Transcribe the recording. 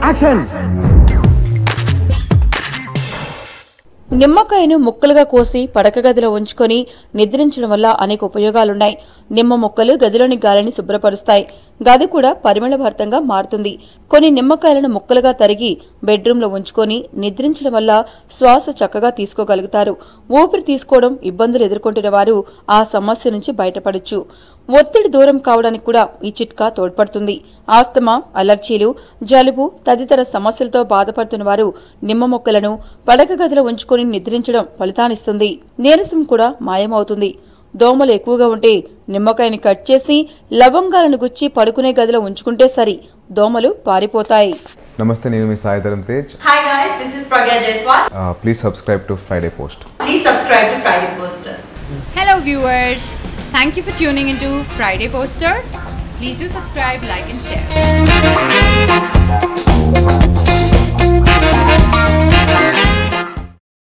Action. నిమ్మకాయను ముక్కలుగా కోసి పడక గదిలో ఉంచుకొని నిద్రించడం వల్ల అనేక ఉపయోగాలున్నాయి. నిమ్మ ముక్కలు గదిలోని గాలిని శుభ్రపరుస్తాయి. గది కూడా పరిమళభరితంగా మారుతుంది. కొన్ని నిమ్మకాయలను ముక్కలుగా తరిగి బెడ్రూమ్లో ఉంచుకొని నిద్రించడం వల్ల శ్వాస చక్కగా తీసుకోగలుగుతారు. ఊపిరి తీసుకోవడం ఇబ్బందులు ఎదుర్కొంటున్న వారు ఆ సమస్య నుంచి బయటపడొచ్చు. ఒత్తిడి దూరం కావడానికి కూడా ఈ చిట్కా తోడ్పడుతుంది. ఆస్తమా, అలర్జీలు, జలుబు తదితర సమస్యలతో బాధపడుతున్న వారు నిమ్మ మొక్కలను పడక గదిలో ఉంచుకొని నిద్రించడం ఫలితాన్నిస్తుంది. నీరసం కూడా మాయమవుతుంది. దోమలు ఎక్కువగా ఉంటే నిమ్మకాయని కట్ చేసి లవంగాలను గుచ్చి పడుకునే గదిలో ఉంచుకుంటే సరి, దోమలు పారిపోతాయి. నమస్తే, నేను మీ Sai Dharam Tej. Hi guys, this is Pragya Jaiswal. Please subscribe to Friday Post. Please subscribe to Friday Poster. Hello viewers, thank you for tuning into Friday Poster. Please do subscribe, like and share.